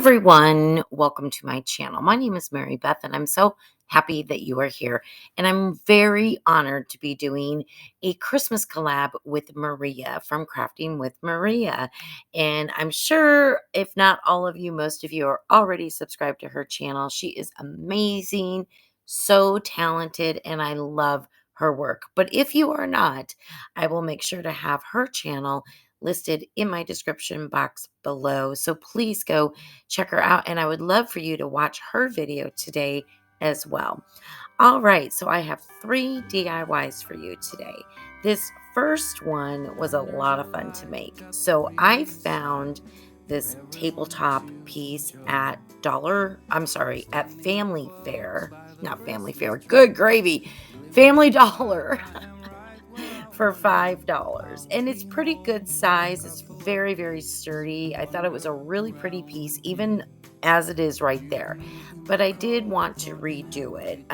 everyone, welcome to my channel. My name is Mary Beth, and I'm so happy that you are here. And I'm very honored to be doing a Christmas collab with Maria from Crafting with Maria. And I'm sure, if not all of you, most of you are already subscribed to her channel. She is amazing, so talented, and I love her work. But if you are not, I will make sure to have her channel listed in my description box below. So please go check her out. And I would love for you to watch her video today as well. All right, so I have 3 DIYs for you today. This first one was a lot of fun to make. So I found this tabletop piece at at Family Fair, not Family Fair, good gravy, Family Dollar. For $5, and it's pretty good size. It's very, very sturdy. I thought it was a really pretty piece, even as it is right there, but I did want to redo it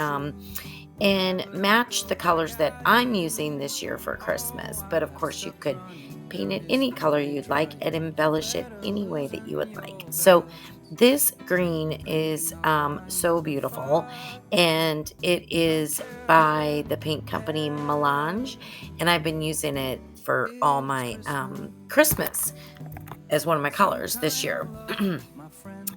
and match the colors that I'm using this year for Christmas. But of course, you could paint it any color you'd like and embellish it any way that you would like. So this green is so beautiful, and it is by the paint company Melange, and I've been using it for all my Christmas as one of my colors this year.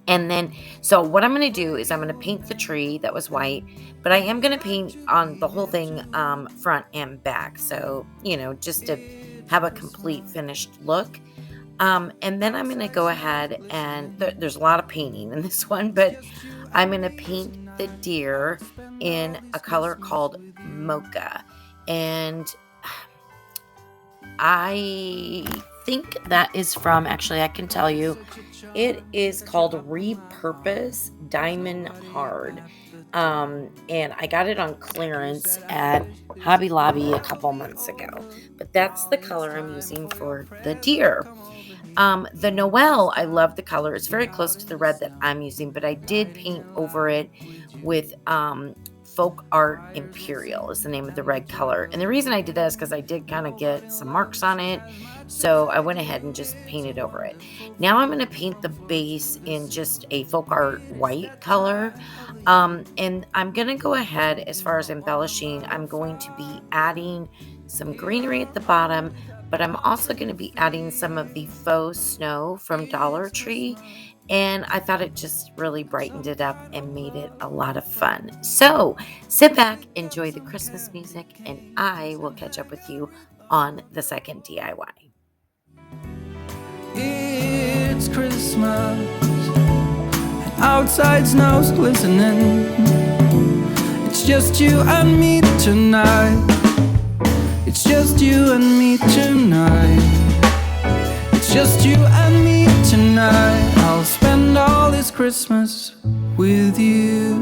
And then, so what I'm going to do is I'm going to paint the tree that was white, but I am going to paint on the whole thing front and back. So, just to have a complete finished look. And then I'm going to go ahead and there's a lot of painting in this one, but I'm going to paint the deer in a color called mocha. And I think that is from, actually, I can tell you, it is called Repurpose Diamond Hard. And I got it on clearance at Hobby Lobby a couple months ago. But that's the color I'm using for the deer. The Noel, I love the color. It's very close to the red that I'm using, but I did paint over it with Folk Art Imperial is the name of the red color. And the reason I did that is because I did kind of get some marks on it. So I went ahead and just painted over it. Now I'm going to paint the base in just a Folk Art white color. And I'm going to go ahead, as far as embellishing, I'm going to be adding some greenery at the bottom, but I'm also going to be adding some of the faux snow from Dollar Tree. And I thought it just really brightened it up and made it a lot of fun. So sit back, enjoy the Christmas music, and I will catch up with you on the second DIY. It's Christmas, outside snow's glistening. It's just you and me tonight. It's just you and me tonight. It's just you and me tonight. I'll spend all this Christmas with you.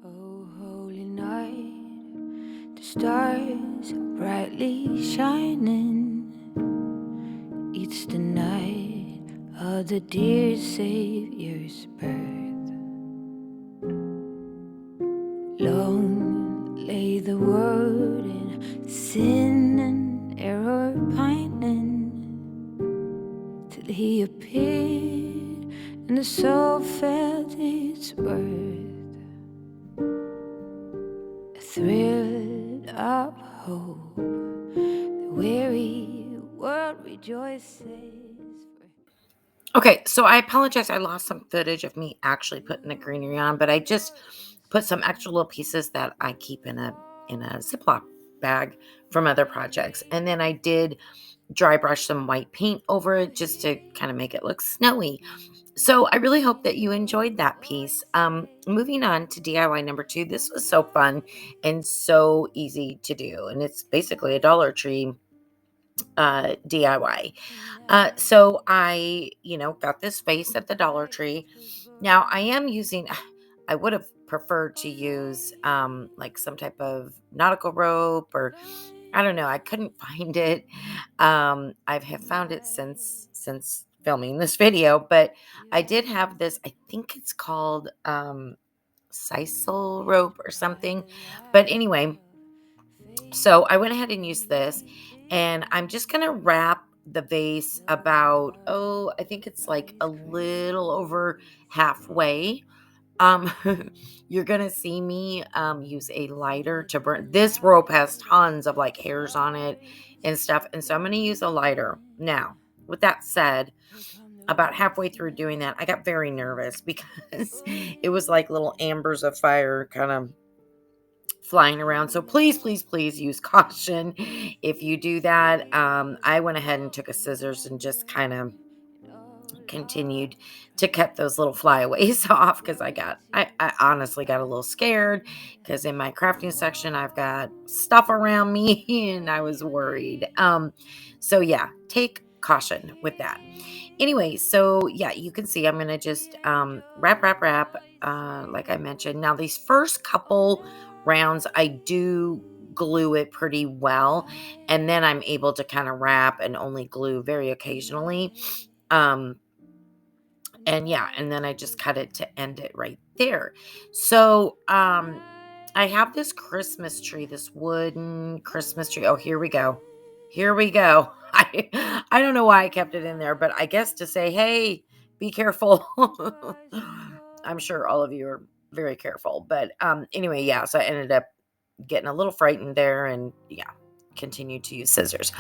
Oh, holy night, the stars are brightly shining. It's the night of the dear Savior's birth. Long lay the world in sin and error pining, till he appeared and the soul felt its worth. A thrill of hope, the weary world rejoices. Okay, so I apologize. I lost some footage of me actually putting the greenery on, but I just put some extra little pieces that I keep in a Ziploc bag from other projects. And then I did dry brush some white paint over it just to kind of make it look snowy. So I really hope that you enjoyed that piece. Moving on to DIY number 2. This was so fun and so easy to do. And it's basically a Dollar Tree DIY. So I, got this vase at the Dollar Tree. Now I am using, I would have preferred to use like some type of nautical rope, or I don't know. I couldn't find it. I have found it since filming this video, but I did have this. I think it's called sisal rope or something. But anyway, so I went ahead and used this, And I'm just going to wrap the vase about, I think it's like a little over halfway. Um, you're going to see me use a lighter to burn. This rope has tons of like hairs on it and stuff. And so I'm going to use a lighter. Now, with that said, about halfway through doing that, I got very nervous because it was like little ambers of fire kind of flying around. So please, please, please use caution if you do that. I went ahead and took a scissors and just kind of continued to cut those little flyaways off because I honestly got a little scared because in my crafting section I've got stuff around me and I was worried. So yeah, take caution with that. Anyway, so yeah, you can see I'm gonna just wrap, like I mentioned. Now these first couple rounds I do glue it pretty well, and then I'm able to kind of wrap and only glue very occasionally. Um, and yeah, and then I just cut it to end it right there. So, I have this Christmas tree, this wooden Christmas tree. Oh, here we go. Here we go. I don't know why I kept it in there, but I guess to say, "Hey, be careful." I'm sure all of you are very careful, but anyway, yeah, so I ended up getting a little frightened there and yeah, continued to use scissors.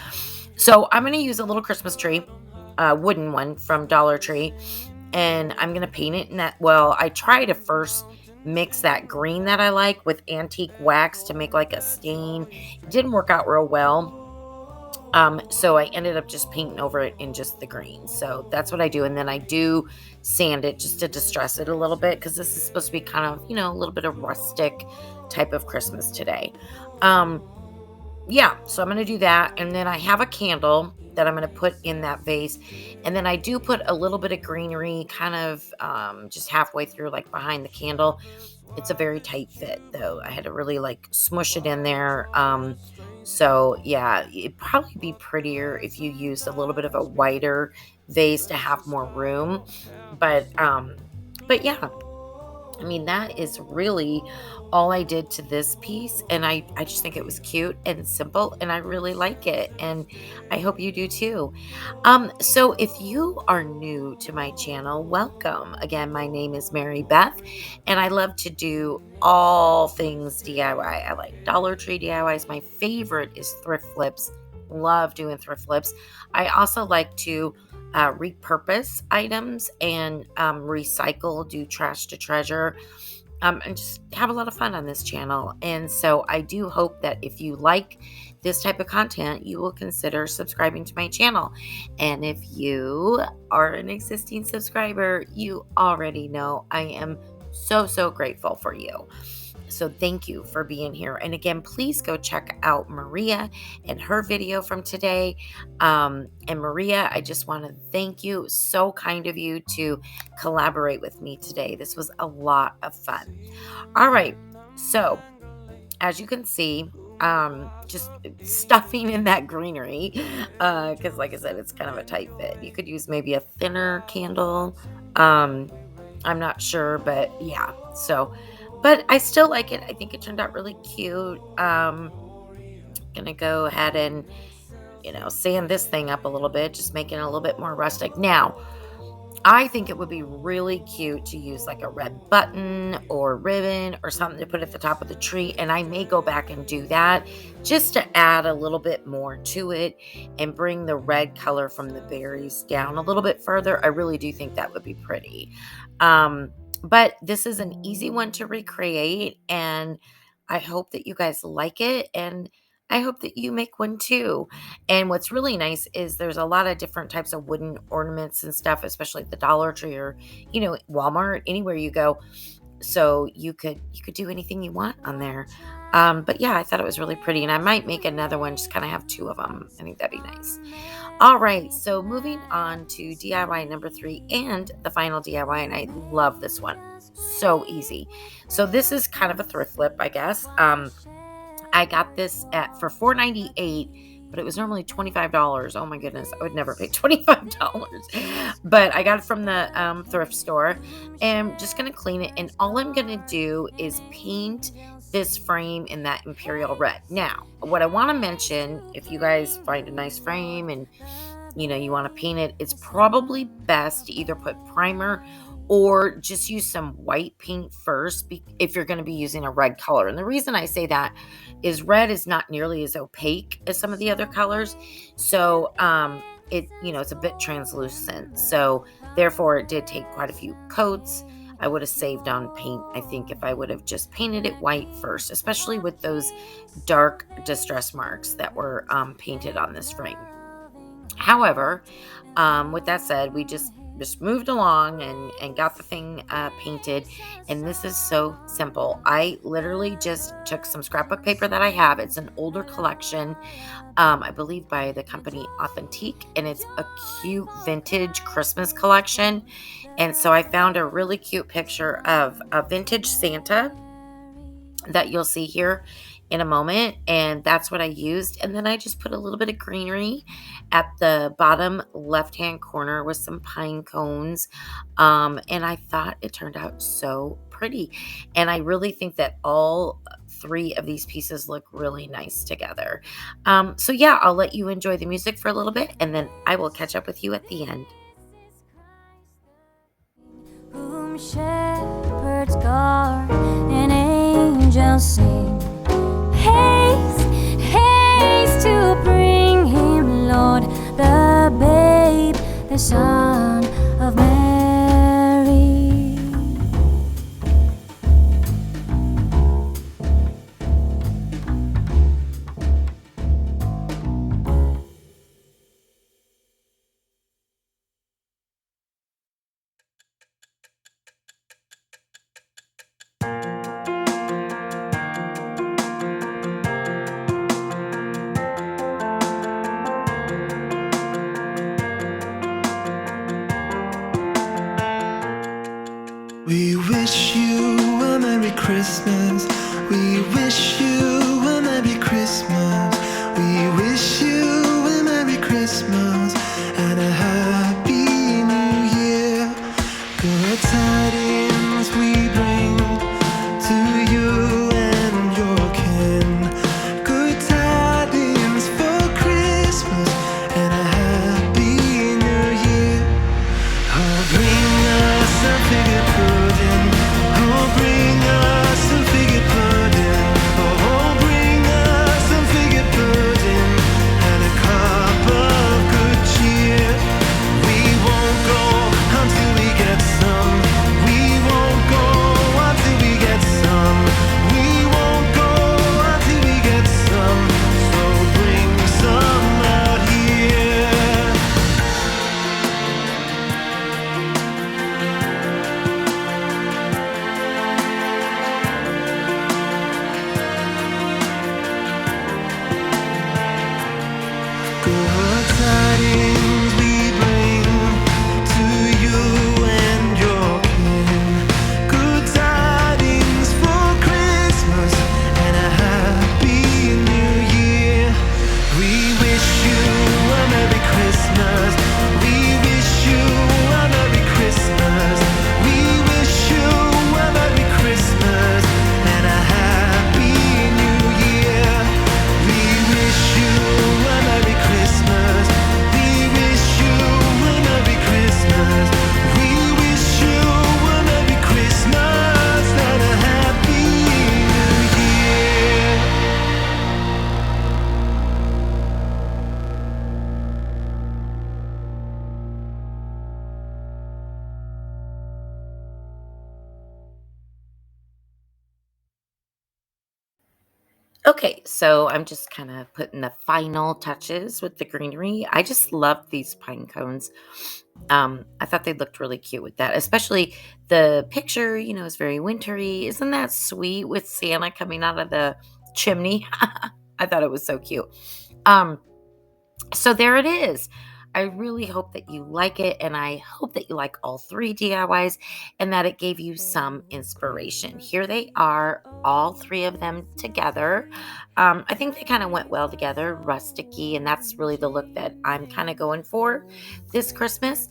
So, I'm going to use a little Christmas tree, wooden one from Dollar Tree, and I'm going to paint it in that. Well, I try to first mix that green that I like with antique wax to make like a stain. It didn't work out real well. So I ended up just painting over it in just the green. So that's what I do. And then I do sand it just to distress it a little bit because this is supposed to be kind of, a little bit of rustic type of Christmas today. Um, yeah, so I'm going to do that. And then I have a candle that I'm going to put in that vase. And then I do put a little bit of greenery kind of just halfway through, like behind the candle. It's a very tight fit, though. I had to really like smush it in there. So yeah, it'd probably be prettier if you used a little bit of a wider vase to have more room. But yeah, I mean, that is really all I did to this piece. And I just think it was cute and simple, and I really like it. And I hope you do too. So if you are new to my channel, welcome. Again, my name is Mary Beth, and I love to do all things DIY. I like Dollar Tree DIYs. My favorite is thrift flips. Love doing thrift flips. I also like to repurpose items and recycle, do trash to treasure, and just have a lot of fun on this channel. And so I do hope that if you like this type of content, you will consider subscribing to my channel. And if you are an existing subscriber, you already know I am so, so grateful for you. So thank you for being here. And again, please go check out Maria and her video from today. And Maria, I just want to thank you. It was so kind of you to collaborate with me today. This was a lot of fun. All right. So as you can see, just stuffing in that greenery, because like I said, it's kind of a tight fit. You could use maybe a thinner candle. I'm not sure, but yeah. But I still like it. I think it turned out really cute. Gonna go ahead and, sand this thing up a little bit, just making it a little bit more rustic. Now, I think it would be really cute to use like a red button or ribbon or something to put at the top of the tree. And I may go back and do that just to add a little bit more to it and bring the red color from the berries down a little bit further. I really do think that would be pretty. But this is an easy one to recreate, and I hope that you guys like it, and I hope that you make one too. And what's really nice is there's a lot of different types of wooden ornaments and stuff, especially at the Dollar Tree or, Walmart, anywhere you go. So you could do anything you want on there. But yeah, I thought it was really pretty, and I might make another one, just kind of have two of them. I think that'd be nice. All right, so moving on to DIY number 3 and the final DIY, and I love this one. So easy. So this is kind of a thrift flip, I guess. I got this for $4.98, but it was normally $25. Oh my goodness, I would never pay $25. But I got it from the thrift store, and I'm just gonna clean it. And all I'm gonna do is paint this frame in that imperial red. Now, what I want to mention, if you guys find a nice frame and you want to paint it, it's probably best to either put primer or just use some white paint first if you're going to be using a red color. And the reason I say that is red is not nearly as opaque as some of the other colors. So, it's a bit translucent. So, therefore, it did take quite a few coats. I would have saved on paint, I think, if I would have just painted it white first, especially with those dark distress marks that were painted on this frame. However, with that said, we just moved along and got the thing painted, and this is so simple. I literally just took some scrapbook paper that I have. It's an older collection, I believe by the company Authentique, and it's a cute vintage Christmas collection. And so I found a really cute picture of a vintage Santa that you'll see here in a moment, and that's what I used. And then I just put a little bit of greenery at the bottom left hand corner with some pine cones, and I thought it turned out so pretty. And I really think that all three of these pieces look really nice together. So yeah, I'll let you enjoy the music for a little bit, and then I will catch up with you at the end. Whom shepherds guard and angels sing. Haste, haste to bring him, Lord, the babe, the Son of Mary. We wish you a Merry Christmas. We wish you a Merry Christmas. We wish you a Merry Christmas and a Happy New Year. Good tidings we bring to you and your kin. Good tidings for Christmas and a Happy New Year. Oh, bring us a figure pudding. Oh, bring us some figure pudding. Oh, bring us some figure pudding and a cup of good cheer. We won't go until we get some. We won't go until we get some. We won't go until we get some. So bring some out here. Good tidings we bring to you and your kin. Good tidings for Christmas and a Happy New Year. We wish you a Merry Christmas. We wish you a Merry Christmas. We wish you a Merry Christmas and a Happy New Year. We wish you a Merry Christmas. We wish you a Merry Christmas. We wish you a Merry Christmas and a Happy New Year. Okay, so I'm just kind of putting the final touches with the greenery. I just love these pine cones. I thought they looked really cute with that, especially the picture, is very wintry. Isn't that sweet with Santa coming out of the chimney? I thought it was so cute. Um, so there it is. I really hope that you like it, and I hope that you like all three DIYs and that it gave you some inspiration. Here they are, all three of them together. I think they kind of went well together, rusticy, and that's really the look that I'm kind of going for this Christmas.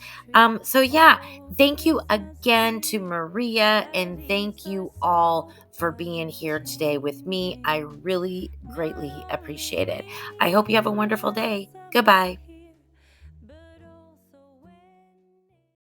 So yeah, thank you again to Maria, and thank you all for being here today with me. I really greatly appreciate it. I hope you have a wonderful day. Goodbye.